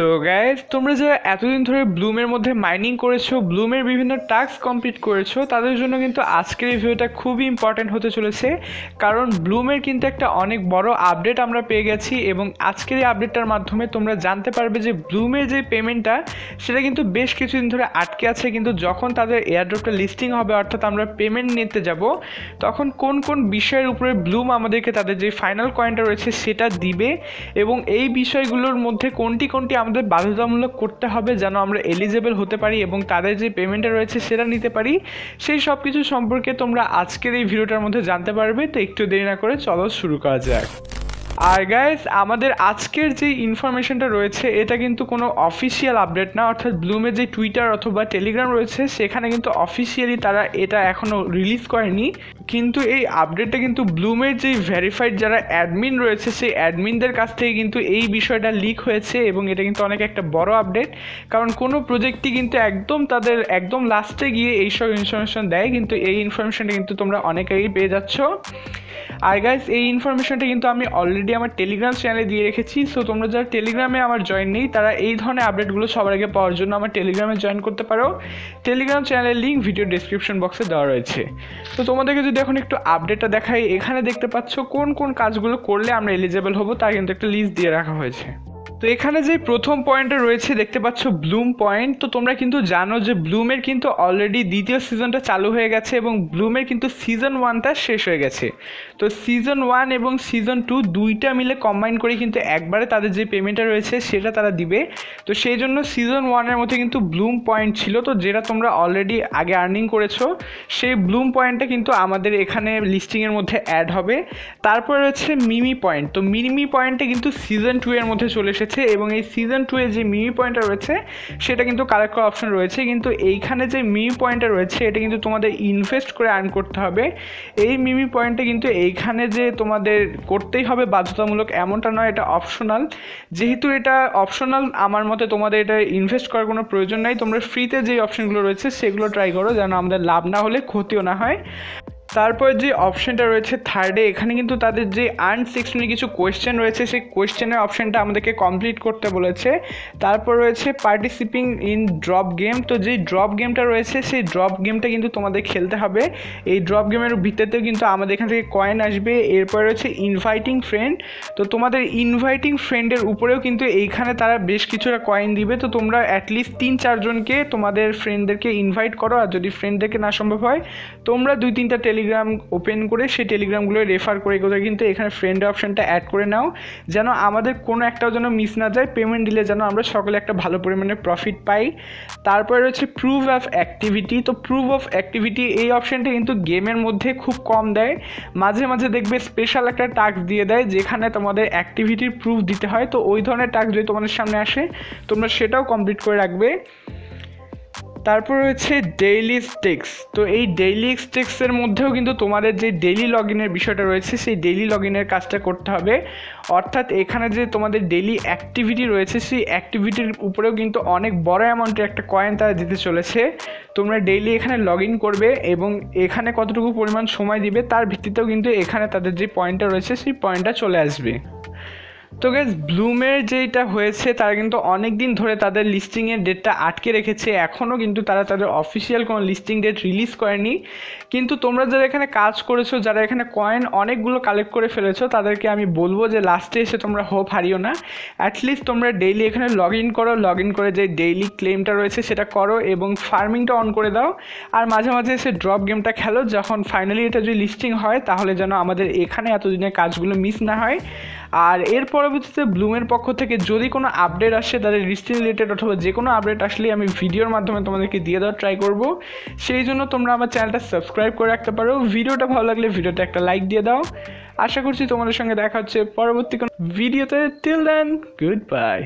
So guys, তোমরা যারা এতদিন ধরে ব্লুমের মধ্যে মাইনিং করেছো, ব্লুমের বিভিন্ন টাস্ক কমপ্লিট করেছো, তাদের জন্য কিন্তু আজকের এই ভিডিওটা খুবই ইম্পর্টেন্ট হতে চলেছে। কারণ ব্লুমের কিন্তু একটা অনেক বড় আপডেট আমরা পেয়ে গেছি এবং আজকের এই আপডেটটার মাধ্যমে তোমরা জানতে পারবে যে ব্লুমের যে পেমেন্টটা সেটা কিন্তু বেশ কিছুদিন ধরে আটকে আছে, কিন্তু যখন তাদের এয়ারড্রপটা লিস্টিং হবে, অর্থাৎ আমরা পেমেন্ট নিতে যাব, তখন কোন কোন বিষয়ের উপরে ব্লুম আমাদেরকে তাদের যে ফাইনাল কয়েনটা রয়েছে সেটা দিবে এবং এই বিষয়গুলোর মধ্যে কোনটি আমাদের বাধ্যতামূলক করতে হবে যেন আমরা এলিজেবল হতে পারি এবং তাদের যে পেমেন্টটা রয়েছে সেটা নিতে পারি, সেই সব কিছু সম্পর্কে তোমরা আজকের এই ভিডিওটার মধ্যে জানতে পারবে। তো একটু দেরি না করে চলো শুরু করা যাক। আর গাইস, আমাদের আজকের যে ইনফরমেশনটা রয়েছে এটা কিন্তু কোনো অফিসিয়াল আপডেট না, অর্থাৎ ব্লুমের যে টুইটার অথবা টেলিগ্রাম রয়েছে সেখানে কিন্তু অফিসিয়ালি তারা এটা এখনও রিলিজ করেনি, কিন্তু এই আপডেটটা কিন্তু ব্লুমের যেই ভেরিফাইড যারা অ্যাডমিন রয়েছে সেই অ্যাডমিনদের কাছ থেকে কিন্তু এই বিষয়টা লিক হয়েছে এবং এটা কিন্তু অনেক একটা বড় আপডেট। কারণ কোনো প্রজেক্টই কিন্তু তাদের একদম লাস্টে গিয়ে এইসব ইনফরমেশন দেয়, কিন্তু এই ইনফরমেশনটা কিন্তু তোমরা অনেকেই পেয়ে যাচ্ছ। আর গাইস, এই ইনফরমেশনটা কিন্তু আমি অলরেডি আমার টেলিগ্রাম চ্যানেলে দিয়ে রেখেছি। সো তোমরা যারা টেলিগ্রামে আমার জয়েন নেই তারা এই ধরনের আপডেটগুলো সবার আগে পাওয়ার জন্য আমার টেলিগ্রামে জয়েন করতে পারো। টেলিগ্রাম চ্যানেলের লিঙ্ক ভিডিও ডেসক্রিপশন বক্সে দেওয়া রয়েছে। তো তোমাদেরকে যদি এখন একটু আপডেটটা দেখাই, এখানে দেখতে পাচ্ছ কোন কোন কাজগুলো করলে আমরা এলিজেবল হবো তার কিন্তু একটা লিস্ট দিয়ে রাখা হয়েছে। তো এখানে যে প্রথম পয়েন্টটা রয়েছে দেখতে পাচ্ছ ব্লুম পয়েন্ট। তো তোমরা কিন্তু জানো যে ব্লুমের কিন্তু অলরেডি দ্বিতীয় সিজনটা চালু হয়ে গেছে এবং ব্লুমের কিন্তু সিজন 1টা শেষ হয়ে গেছে। তো সিজন 1 এবং সিজন 2 দুইটা মিলে কম্বাইন করে কিন্তু একবারে তাদের যে পেমেন্টটা রয়েছে সেটা তারা দিবে। তো সেই জন্য সিজন 1-এর মধ্যে কিন্তু ব্লুম পয়েন্ট ছিল, তো যেটা তোমরা অলরেডি আগে আর্নিং করেছো সেই ব্লুম পয়েন্টটা কিন্তু আমাদের এখানে লিস্টিংয়ের মধ্যে অ্যাড হবে। তারপর রয়েছে মিমি পয়েন্ট। তো মিমি পয়েন্টে কিন্তু সিজন 2-এর মধ্যে চলে এসেছে এবং এই সিজন 2-এ যে মিমি পয়েন্টটা রয়েছে সেটা কিন্তু কালেক্ট করার অপশন রয়েছে, কিন্তু এইখানে যে মিমি পয়েন্টটা রয়েছে এটা কিন্তু তোমাদের ইনভেস্ট করে আর্ন করতে হবে। এই মিমি পয়েন্টটা কিন্তু এইখানে যে তোমাদের করতেই হবে বাধ্যতামূলক এমনটা নয়, এটা অপশনাল। যেহেতু এটা অপশনাল, আমার মতে তোমাদের এটা ইনভেস্ট করার কোনো প্রয়োজন নাই। তোমরা ফ্রিতে যে অপশনগুলো রয়েছে সেগুলো ট্রাই করো যেন আমাদের লাভ না হলে ক্ষতিও না হয়। তারপর যে অপশানটা রয়েছে থার্ডে, এখানে কিন্তু তাদের যে আর্ন সেকশনে কিছু কোয়েশ্চেন রয়েছে সেই কোয়েশ্চেনের অপশানটা আমাদেরকে কমপ্লিট করতে বলেছে। তারপর রয়েছে পার্টিসিপিং ইন ড্রপ গেম। তো যেই ড্রপ গেমটা রয়েছে সেই ড্রপ গেমটা কিন্তু তোমাদের খেলতে হবে। এই ড্রপ গেমের ভিতরেতেও কিন্তু আমাদের এখান থেকে কয়েন আসবে। এরপর রয়েছে ইনভাইটিং ফ্রেন্ড। তো তোমাদের ইনভাইটিং ফ্রেন্ডের উপরেও কিন্তু এইখানে তারা বেশ কিছুটা কয়েন দিবে। তো তোমরা অ্যাটলিস্ট 3-4 জনকে তোমাদের ফ্রেন্ডদেরকে ইনভাইট করো, আর যদি ফ্রেন্ডদেরকে না সম্ভব হয় তোমরা 2-3টা টেলিগ্রাম ওপেন করে সেই টেলিগ্রামগুলো রেফার করে কিন্তু এখানে ফ্রেন্ড অপশনটা অ্যাড করে নাও যেন আমাদের কোনো একটাও যেন মিস না যায়। পেমেন্ট দিলে যেন আমরা সকলে একটা ভালো পরিমাণে প্রফিট পাই। তারপরে রয়েছে প্রুফ অফ অ্যাক্টিভিটি। তো প্রুফ অফ অ্যাক্টিভিটি এই অপশনটা কিন্তু গেমের মধ্যে খুব কম দেয়, মাঝে মাঝে দেখবে স্পেশাল একটা টাস্ক দিয়ে দেয় যেখানে তোমাদের অ্যাক্টিভিটির প্রুফ দিতে হয়। তো ওই ধরনের টাস্ক যদি তোমাদের সামনে আসে তোমরা সেটাও কমপ্লিট করে রাখবে। তারপর রয়েছে ডেইলি স্টেক্স। তো এই ডেইলি স্টেক্সের মধ্যেও কিন্তু তোমাদের যে ডেইলি লগ ইনের বিষয়টা রয়েছে সেই ডেইলি লগ ইনের কাজটা করতে হবে, অর্থাৎ এখানে যে তোমাদের ডেইলি অ্যাক্টিভিটি রয়েছে সেই অ্যাক্টিভিটির উপরেও কিন্তু অনেক বড় অ্যামাউন্টের একটা কয়েন তারা দিতে চলেছে। তোমরা ডেইলি এখানে লগ ইন করবে এবং এখানে কতটুকু পরিমাণ সময় দিবে তার ভিত্তিতেও কিন্তু এখানে তাদের যে পয়েন্টটা রয়েছে সেই পয়েন্টটা চলে আসবে। তো গাইস, ব্লুমের যেটা হয়েছে তারা কিন্তু অনেক দিন ধরে তাদের লিস্টিংয়ের ডেটটা আটকে রেখেছে, এখনও কিন্তু তারা তাদের অফিসিয়াল কোনো লিস্টিং ডেট রিলিজ করেনি। কিন্তু তোমরা যারা এখানে কাজ করেছো, যারা এখানে কয়েন অনেকগুলো কালেক্ট করে ফেলেছো, তাদেরকে আমি বলবো যে লাস্টে এসে তোমরা হোপ হারিও না। অ্যাটলিস্ট তোমরা ডেইলি এখানে লগ ইন করো, লগ ইন করে যে ডেইলি ক্লেমটা রয়েছে সেটা করো এবং ফার্মিংটা অন করে দাও, আর মাঝে মাঝে এসে ড্রপ গেমটা খেলো। যখন ফাইনালি এটা যদি লিস্টিং হয় তাহলে যেন আমাদের এখানে এতদিনের কাজগুলো মিস না হয়। আর এর পরবর্তীতে ব্লুমের পক্ষ থেকে যদি কোনো আপডেট আসে তাদের লিস্টিং রিলেটেড অথবা যে কোনো আপডেট আসলে আমি ভিডিওর মাধ্যমে তোমাদেরকে দিয়ে দেওয়ার ট্রাই করব। সেই জন্য তোমরা আমার চ্যানেলটা সাবস্ক্রাইব করে রাখতে পারো। ভিডিওটা ভালো লাগলে ভিডিওতে একটা লাইক দিয়ে দাও। আশা করছি তোমাদের সঙ্গে দেখা হচ্ছে পরবর্তী কোনো ভিডিওতে। Till then, good by.